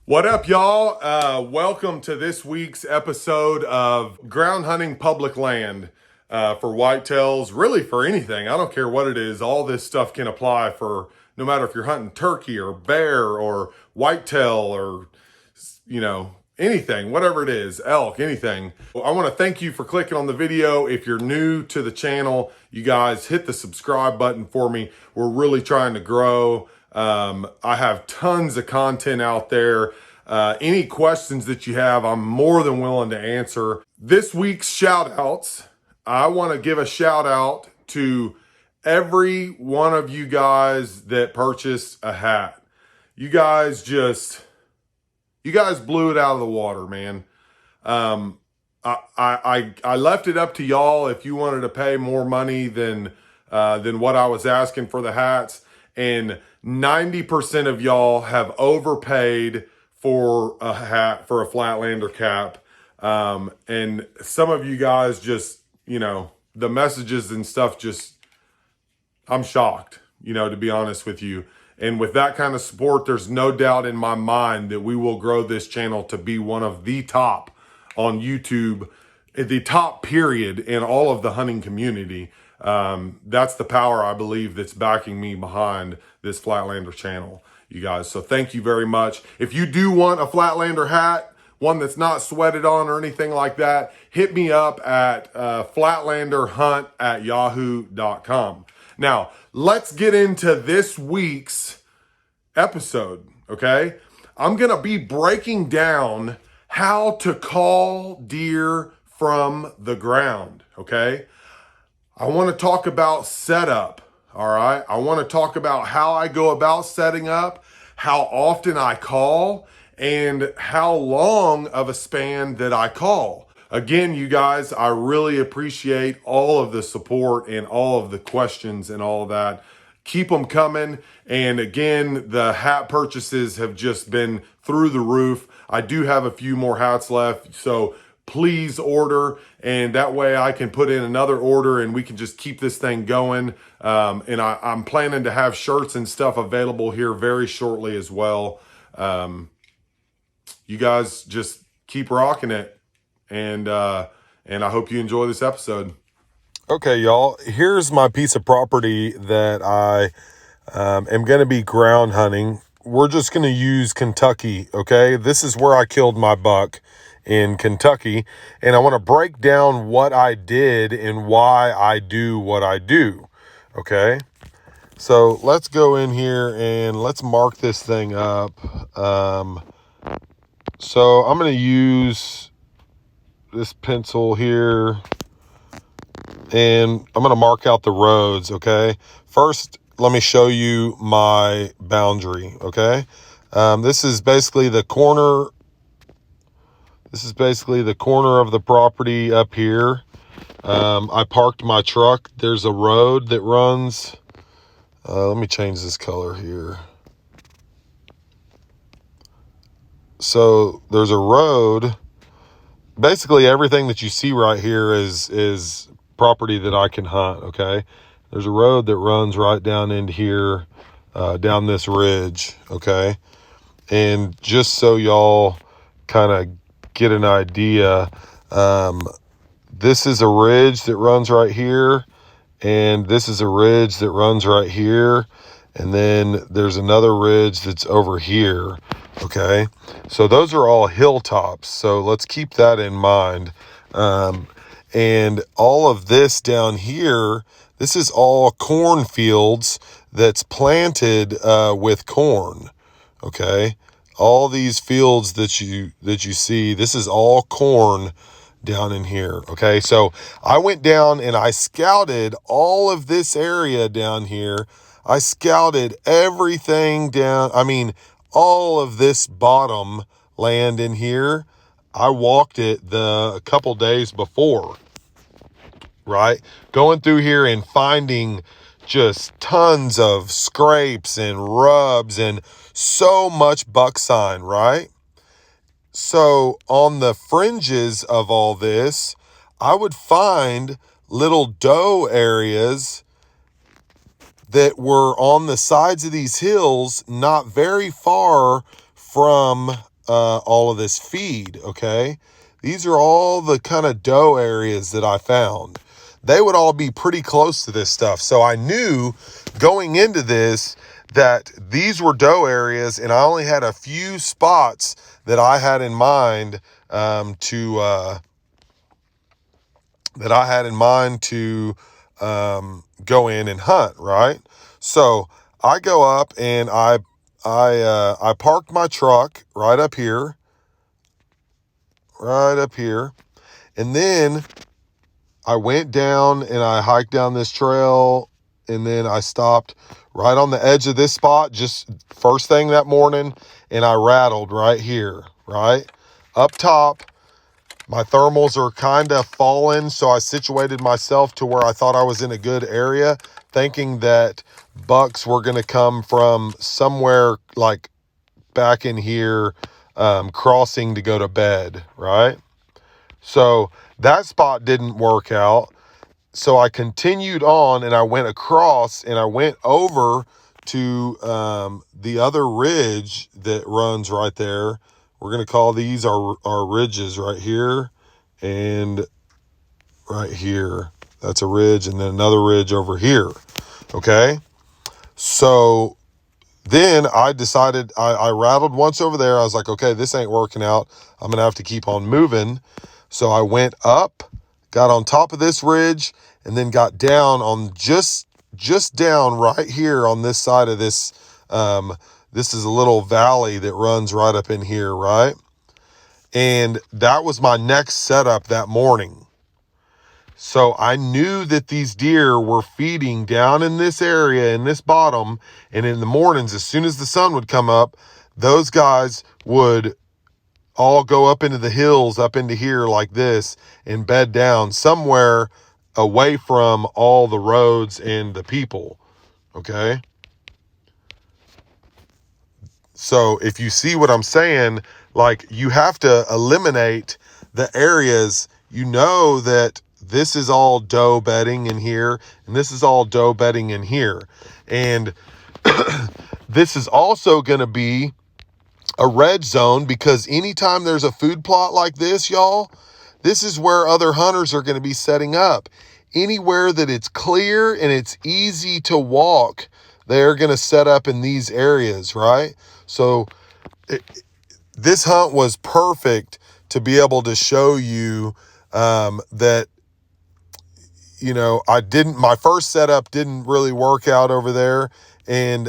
What up, y'all? Welcome to this week's episode of Ground Hunting Public Land for whitetails, really for anything. I don't care what it is. All this stuff can apply for no matter if you're hunting turkey or bear or whitetail or, anything, whatever it is, elk, anything. I want to thank you for clicking on the video. If you're new to the channel, you guys hit the subscribe button for me. We're really trying to grow. I have tons of content out there. Any questions that you have, I'm more than willing to answer. This week's shout outs, I want to give a shout out to every one of you guys that purchased a hat. You guys blew it out of the water, man. I left it up to y'all if you wanted to pay more money than what I was asking for the hats. And 90% of y'all have overpaid for a hat, for a Flatlander cap. And some of you guys just, the messages and stuff I'm shocked, to be honest with you. And with that kind of support, there's no doubt in my mind that we will grow this channel to be one of the top on YouTube, the top period in all of the hunting community. That's the power, I believe, that's backing me behind this Flatlander channel, you guys. So thank you very much. If you do want a Flatlander hat, one that's not sweated on or anything like that, hit me up at flatlanderhunt@yahoo.com. Now, let's get into this week's episode, okay? I'm going to be breaking down how to call deer from the ground, okay? I want to talk about setup, all right? I want to talk about how I go about setting up, how often I call, and how long of a span that I call. Again, you guys, I really appreciate all of the support and all of the questions and all of that. Keep them coming. And again, the hat purchases have just been through the roof. I do have a few more hats left, so please order, and that way I can put in another order and we can just keep this thing going. And I'm planning to have shirts and stuff available here very shortly as well. You guys just keep rocking it, and I hope you enjoy this episode. Okay, y'all, here's my piece of property that I am going to be ground hunting. We're just going to use Kentucky, okay? This is where I killed my buck, in Kentucky, and I want to break down what I did and why I do what I do, okay? So let's go in here and let's mark this thing up. So I'm going to use this pencil here, and I'm going to mark out the roads, okay? First, let me show you my boundary, okay? This is basically the corner. This is basically the corner of the property up here. I parked my truck. There's a road that runs. Let me change this color here. So there's a road. Basically everything that you see right here is property that I can hunt, okay? There's a road that runs right down into here, down this ridge, okay? And just so y'all kind of get an idea, this is a ridge that runs right here, and this is a ridge that runs right here, and then there's another ridge that's over here, okay? So those are all hilltops, so let's keep that in mind. And all of this down here, this is all cornfields that's planted with corn, okay? All these fields that you see, this is all corn down in here, okay? So I went down and I scouted all of this area down here. I scouted everything down. I mean, all of this bottom land in here. I walked it a couple days before, right? Going through here and finding just tons of scrapes and rubs and so much buck sign, right? So on the fringes of all this, I would find little doe areas that were on the sides of these hills, not very far from all of this feed, okay? These are all the kind of doe areas that I found. They would all be pretty close to this stuff. So I knew going into this that these were doe areas, and I only had a few spots that I had in mind to go in and hunt, right? So I go up and I parked my truck right up here, and then I went down and I hiked down this trail, and then I stopped right on the edge of this spot, just first thing that morning, and I rattled right here, right up top. My thermals are kind of falling, so I situated myself to where I thought I was in a good area, thinking that bucks were going to come from somewhere like back in here, crossing to go to bed, right? So that spot didn't work out. So I continued on and I went across and I went over to the other ridge that runs right there. We're going to call these our ridges right here and right here. That's a ridge, and then another ridge over here. Okay. So then I decided, I rattled once over there. I was like, okay, this ain't working out. I'm going to have to keep on moving. So I went up, got on top of this ridge, and then got down on just down right here on this side of this. This is a little valley that runs right up in here, right? And that was my next setup that morning. So I knew that these deer were feeding down in this area, in this bottom, and in the mornings, as soon as the sun would come up, those guys would all go up into the hills, up into here like this, and bed down somewhere away from all the roads and the people, okay? So if you see what I'm saying, like, you have to eliminate the areas, you know, that this is all doe bedding in here, and this is all doe bedding in here. And this is also going to be a red zone, because anytime there's a food plot like this, y'all, this is where other hunters are going to be setting up. Anywhere that it's clear and it's easy to walk, they're going to set up in these areas, right? So this hunt was perfect to be able to show you that, you know, my first setup didn't really work out over there. And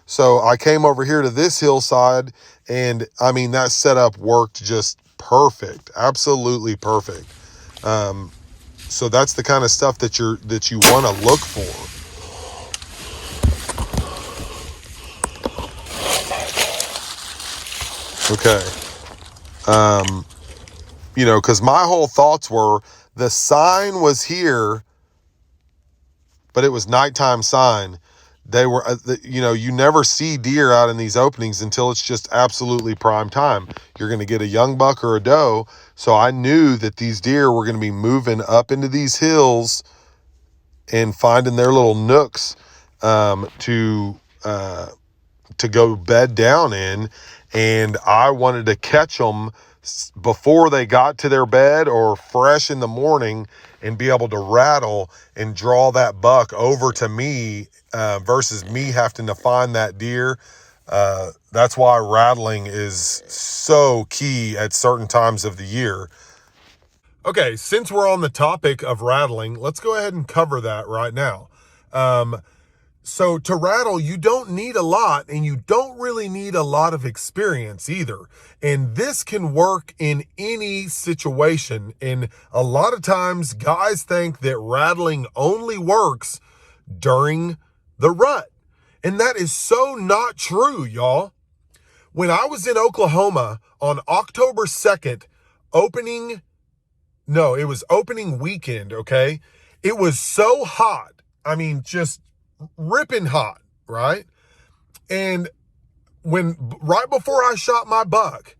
so I came over here to this hillside, and I mean, that setup worked just perfect, absolutely perfect. So that's the kind of stuff that you want to look for. Okay. You know, because my whole thoughts were, the sign was here, but it was nighttime sign. They were, you know, you never see deer out in these openings until it's just absolutely prime time. You're going to get a young buck or a doe. So I knew that these deer were going to be moving up into these hills and finding their little nooks to go bed down in. And I wanted to catch them before they got to their bed or fresh in the morning, and be able to rattle and draw that buck over to me versus me having to find that deer. That's why rattling is so key at certain times of the year. Okay, since we're on the topic of rattling, let's go ahead and cover that right now. So to rattle, you don't need a lot, and you don't really need a lot of experience either. And this can work in any situation. And a lot of times guys think that rattling only works during the rut. And that is so not true, y'all. When I was in Oklahoma on October 2nd, opening weekend, okay? It was so hot. I mean, just ripping hot, right? And right before I shot my buck,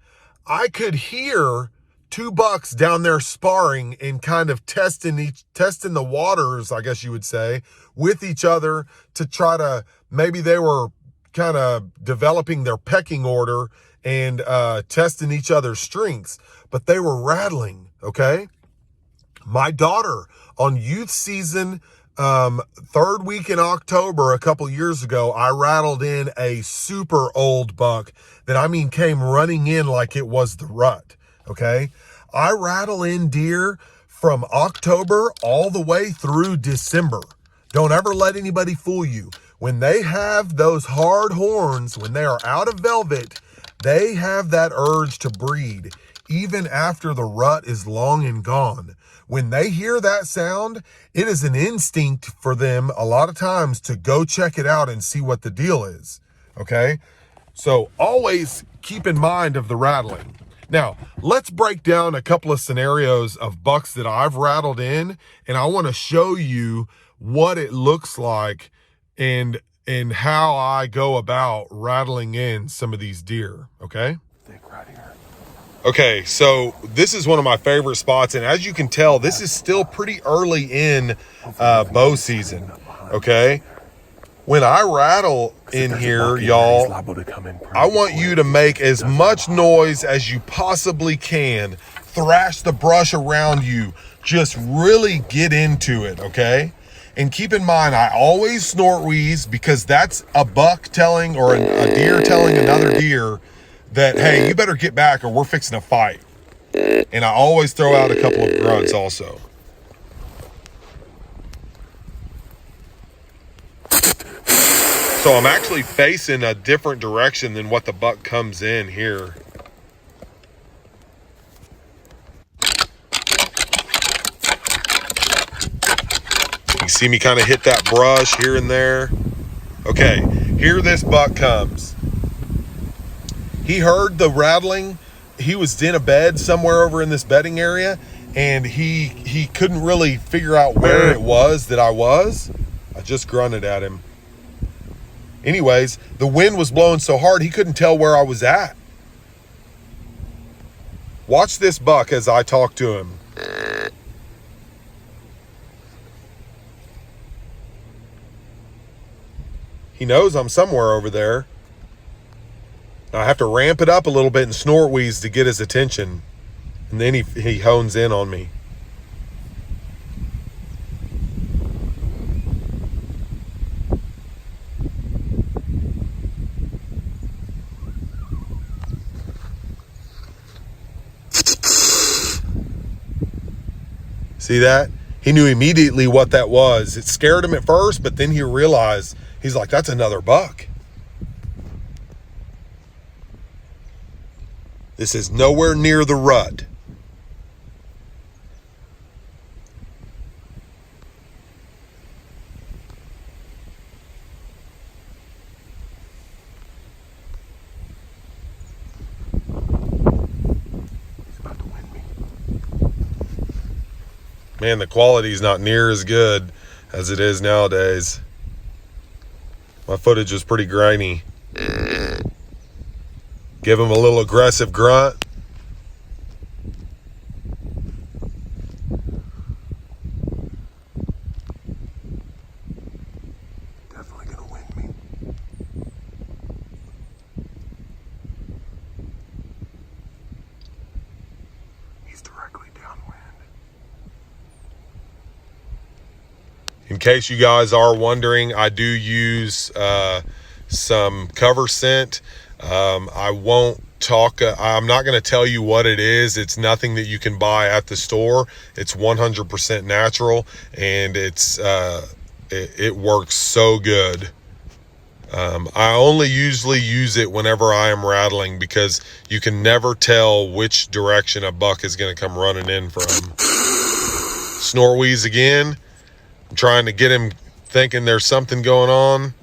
I could hear two bucks down there sparring and kind of testing the waters, I guess you would say, with each other to try to, maybe they were kind of developing their pecking order and testing each other's strengths, but they were rattling, okay? My daughter on youth season, third week in October a couple years ago, I rattled in a super old buck that, I mean, came running in like it was the rut, okay? I rattle in deer from October all the way through December. Don't ever let anybody fool you. When they have those hard horns, when they are out of velvet, they have that urge to breed, even after the rut is long and gone. When they hear that sound, it is an instinct for them a lot of times to go check it out and see what the deal is, okay? So always keep in mind of the rattling. Now, let's break down a couple of scenarios of bucks that I've rattled in, and I want to show you what it looks like and how I go about rattling in some of these deer, okay? Right here. Okay, so this is one of my favorite spots, and as you can tell, this is still pretty early in bow season, okay? When I rattle in here, y'all, I want you to make as much noise as you possibly can. Thrash the brush around you. Just really get into it, okay? And keep in mind, I always snort wheeze because that's a buck telling or a deer telling another deer that, hey, you better get back or we're fixing a fight. And I always throw out a couple of grunts also. So I'm actually facing a different direction than what the buck comes in here. You see me kind of hit that brush here and there. Okay, here this buck comes. He heard the rattling. He was in a bed somewhere over in this bedding area, and he couldn't really figure out where it was that I was. I just grunted at him. Anyways, the wind was blowing so hard he couldn't tell where I was at. Watch this buck as I talk to him. He knows I'm somewhere over there. Now I have to ramp it up a little bit and snort wheeze to get his attention. And then he hones in on me. See that? He knew immediately what that was. It scared him at first, but then he realized, he's like, that's another buck. This is nowhere near the rut. Man, the quality's not near as good as it is nowadays. My footage was pretty grainy. Give him a little aggressive grunt. Definitely gonna win me. He's directly downwind. In case you guys are wondering, I do use some cover scent. I won't talk, I'm not going to tell you what it is. It's nothing that you can buy at the store. It's 100% natural, and it works so good. I only usually use it whenever I am rattling because you can never tell which direction a buck is going to come running in from. Snort wheeze again. I'm trying to get him thinking there's something going on.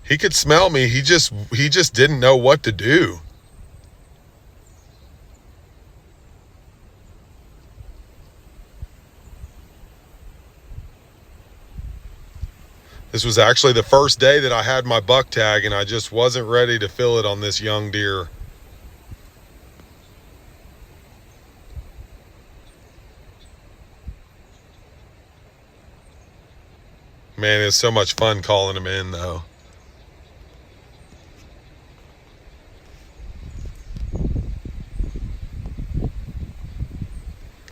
He could smell me. He just didn't know what to do. This was actually the first day that I had my buck tag, and I just wasn't ready to fill it on this young deer. Man, it's so much fun calling him in, though.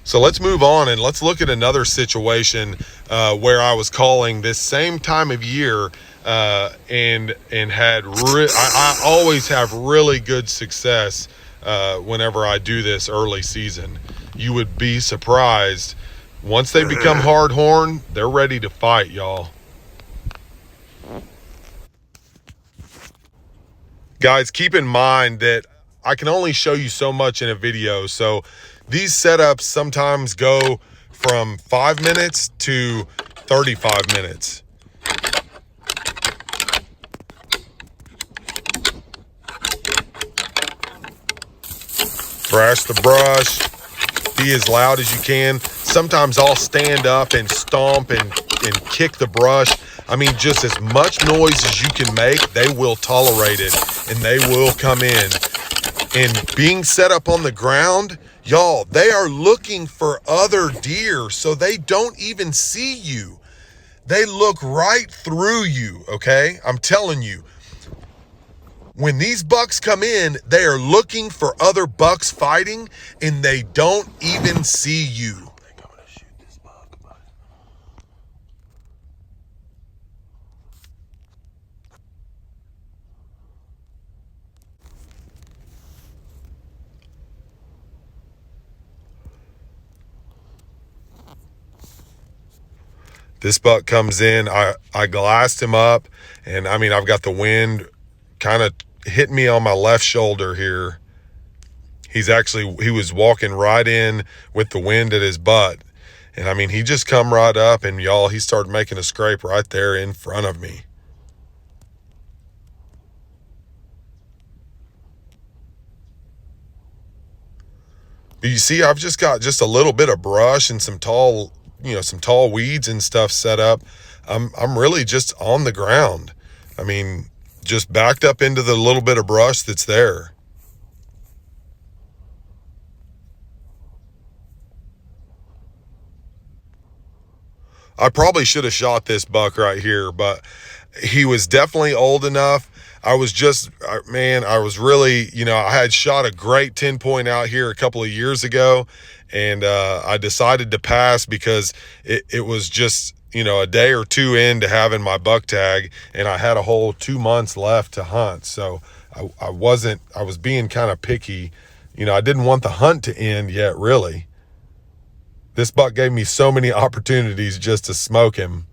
So let's move on and let's look at another situation where I was calling this same time of year and had I always have really good success whenever I do this early season. You would be surprised. Once they become hard horn, they're ready to fight, y'all. Guys, keep in mind that I can only show you so much in a video. So these setups sometimes go from 5 minutes to 35 minutes. Thrash the brush, be as loud as you can. Sometimes I'll stand up and stomp and kick the brush. I mean, just as much noise as you can make, they will tolerate it and they will come in. And being set up on the ground, y'all, they are looking for other deer, so they don't even see you. They look right through you, okay? I'm telling you. When these bucks come in, they are looking for other bucks fighting, and they don't even see you. This buck comes in, I glassed him up, and I mean, I've got the wind kind of hitting me on my left shoulder here. He was walking right in with the wind at his butt. And I mean, he just come right up, and y'all, he started making a scrape right there in front of me. You see, I've just got just a little bit of brush and some tall weeds and stuff set up. I'm really just on the ground. I mean, just backed up into the little bit of brush that's there. I probably should have shot this buck right here, but he was definitely old enough. I was really, I had shot a great 10-point out here a couple of years ago, and I decided to pass because it was just, a day or two into having my buck tag, and I had a whole 2 months left to hunt. So I was being kind of picky. I didn't want the hunt to end yet, really. This buck gave me so many opportunities just to smoke him.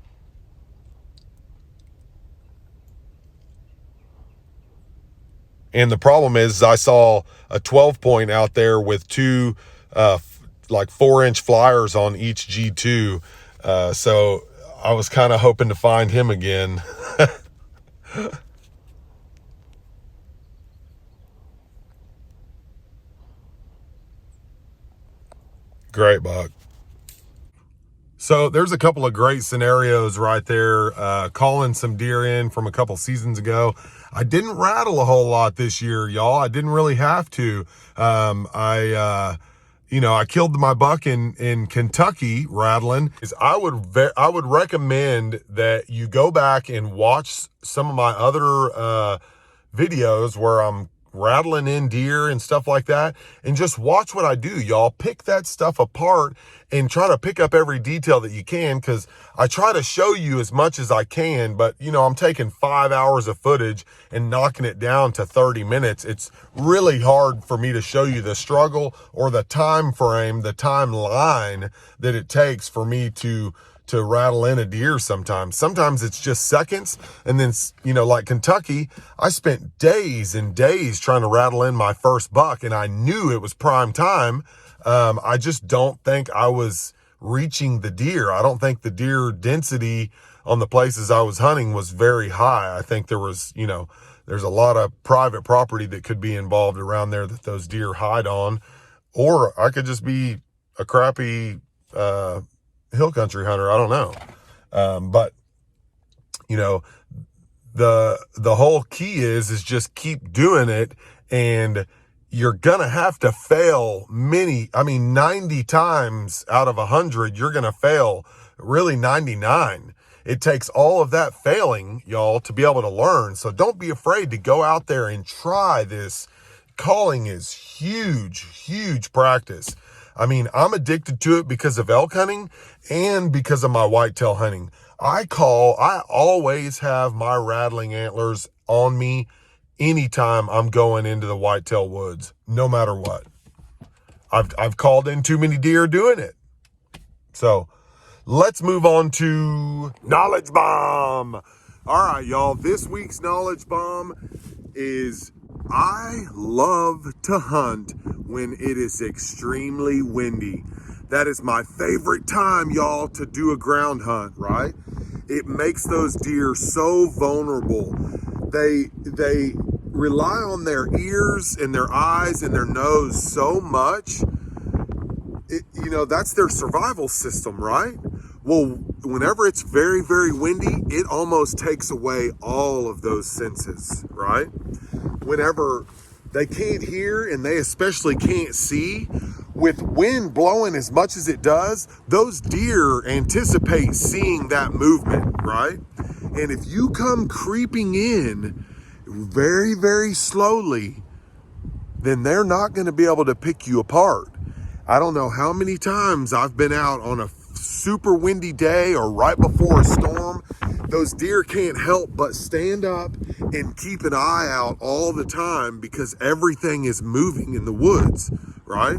And the problem is I saw a 12-point out there with two like 4-inch flyers on each G2. So I was kind of hoping to find him again. Great buck. So there's a couple of great scenarios right there. Calling some deer in from a couple seasons ago. I didn't rattle a whole lot this year, y'all. I didn't really have to. I killed my buck in Kentucky rattling. I would recommend that you go back and watch some of my other videos where I'm rattling in deer and stuff like that, and just watch what I do, y'all. Pick that stuff apart and try to pick up every detail that you can, because I try to show you as much as I can, but I'm taking 5 hours of footage and knocking it down to 30 minutes. It's really hard for me to show you the struggle or the time frame, the timeline that it takes for me to rattle in a deer sometimes. Sometimes it's just seconds. And then, like Kentucky, I spent days and days trying to rattle in my first buck, and I knew it was prime time. I just don't think I was reaching the deer. I don't think the deer density on the places I was hunting was very high. I think there was, there's a lot of private property that could be involved around there that those deer hide on. Or I could just be a crappy, hill country hunter. I don't know. But You know, the whole key is just keep doing it, and you're gonna have to fail 90 times out of 100 you're gonna fail, really 99. It takes all of that failing, y'all, to be able to learn. So don't be afraid to go out there and try this. Calling is huge practice. I mean, I'm addicted to it because of elk hunting and because of my whitetail hunting. I always have my rattling antlers on me anytime I'm going into the whitetail woods, no matter what. I've called in too many deer doing it. So let's move on to Knowledge Bomb. All right, y'all, this week's Knowledge Bomb is I love to hunt when it is extremely windy. That is my favorite time, y'all, to do a ground hunt, right? It makes those deer so vulnerable. They rely on their ears and their eyes and their nose so much. That's their survival system, right? Well, whenever it's very, very windy, it almost takes away all of those senses, right? Whenever they can't hear and they especially can't see, with wind blowing as much as it does, those deer anticipate seeing that movement, right? And if you come creeping in very, very slowly, then they're not going to be able to pick you apart. I don't know how many times I've been out on a super windy day or right before a storm. Those deer can't help but stand up and keep an eye out all the time because everything is moving in the woods, right?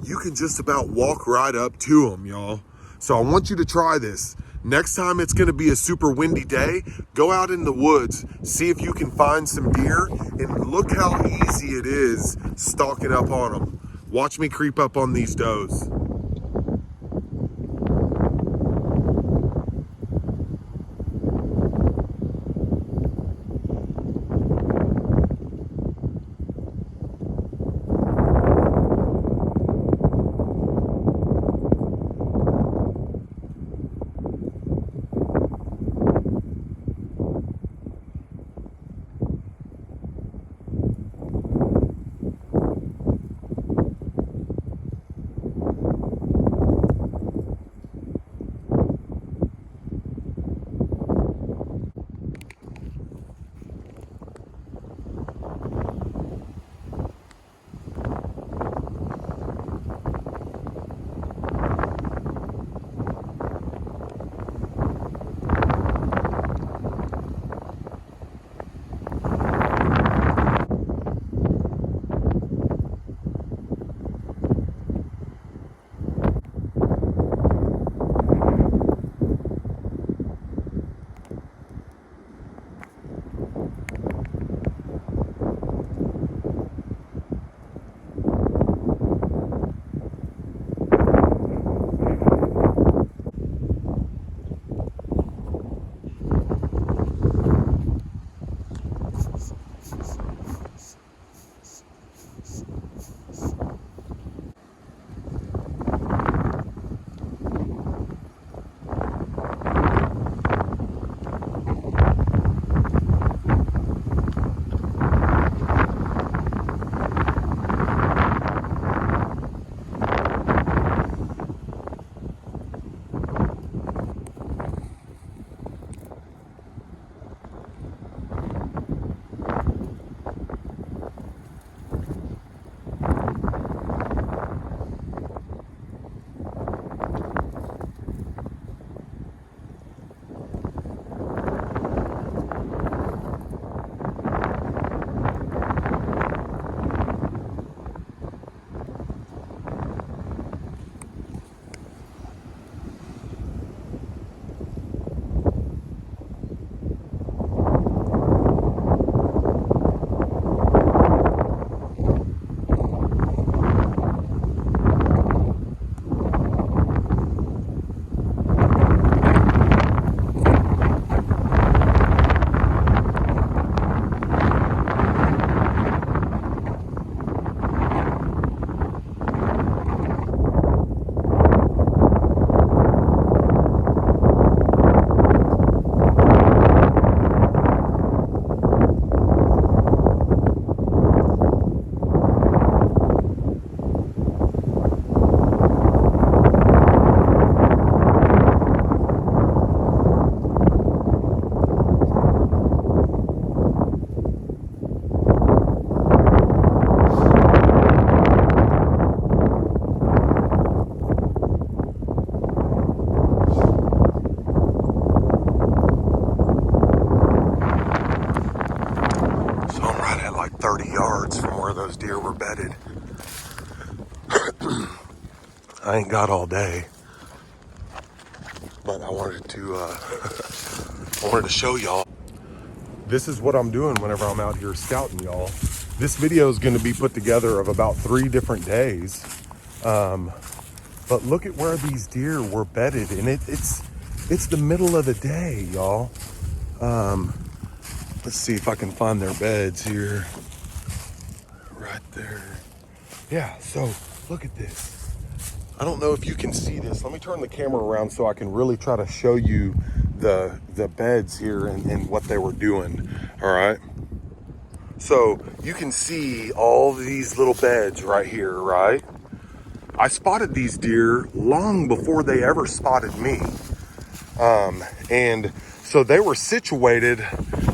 You can just about walk right up to them, y'all. So I want you to try this. Next time it's going to be a super windy day, go out in the woods, see if you can find some deer, and look how easy it is stalking up on them. Watch me creep up on these does. like 30 yards from where those deer were bedded. I ain't got all day, but I wanted to show y'all. This is what I'm doing whenever I'm out here scouting, y'all. This video is going to be put together of about 3 different days. But look at where these deer were bedded, and it's the middle of the day, y'all. Let's see if I can find their beds here. Right there. Yeah, so look at this. I don't know if you can see this. Let me turn the camera around so I can really try to show you the beds here and what they were doing. All right. So you can see all these little beds right here, right? I spotted these deer long before they ever spotted me. And so they were situated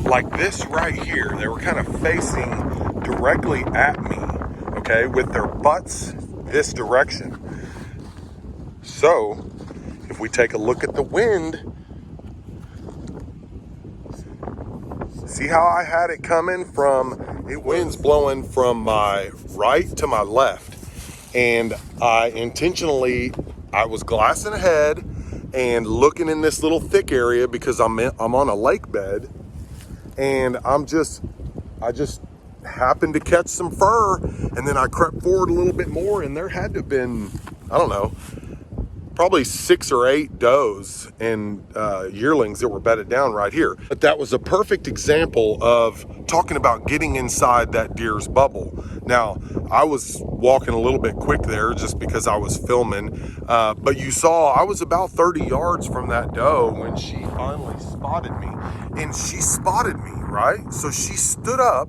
like this right here. They were kind of facing directly at me, okay, with their butts this direction. So if we take a look at the wind, see how I had it coming from, it wind's blowing from my right to my left. And I was glassing ahead and looking in this little thick area because I'm on a lake bed, and I just happened to catch some fur, and then I crept forward a little bit more, and there had to have been, I don't know, probably 6 or 8 does and yearlings that were bedded down right here. But that was a perfect example of talking about getting inside that deer's bubble. Now, I was walking a little bit quick there just because I was filming, but you saw I was about 30 yards from that doe when she finally spotted me. And she spotted me, right? So she stood up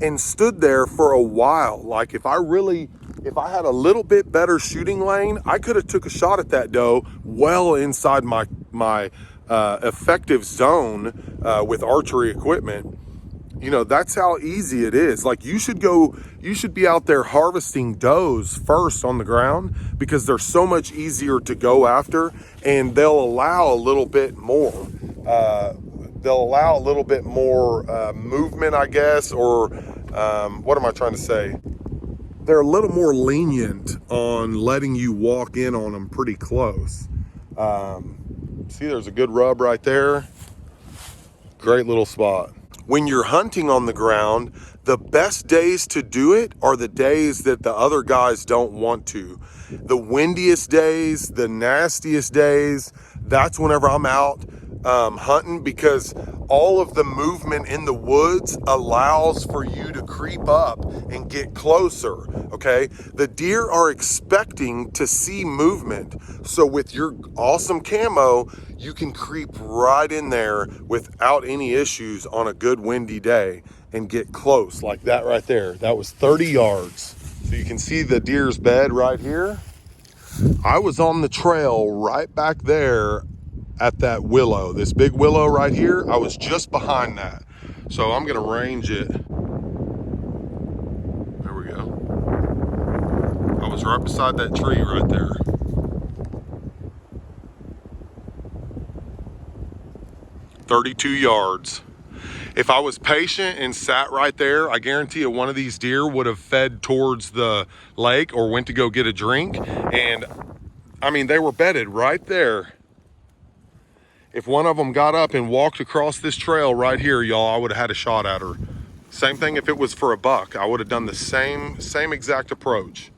and stood there for a while. Like if I had a little bit better shooting lane, I could have took a shot at that doe well inside my effective zone with archery equipment. You know, that's how easy it is. Like you should be out there harvesting does first on the ground because they're so much easier to go after, and they'll allow a little bit more. Movement, I guess, or what am I trying to say? They're a little more lenient on letting you walk in on them pretty close. See, there's a good rub right there. Great little spot. When you're hunting on the ground, the best days to do it are the days that the other guys don't want to. The windiest days, the nastiest days, that's whenever I'm out hunting, because all of the movement in the woods allows for you to creep up and get closer, okay? The deer are expecting to see movement. So with your awesome camo, you can creep right in there without any issues on a good windy day and get close like that right there. That was 30 yards. So you can see the deer's bed right here. I was on the trail right back there at that willow, this big willow right here. I was just behind that. So I'm gonna range it. There we go. I was right beside that tree right there. "32 yards. If I was patient and sat right there, I guarantee you one of these deer would have fed towards the lake or went to go get a drink. And I mean, they were bedded right there. If one of them got up and walked across this trail right here, y'all, I would have had a shot at her. Same thing if it was for a buck. I would have done the same exact approach.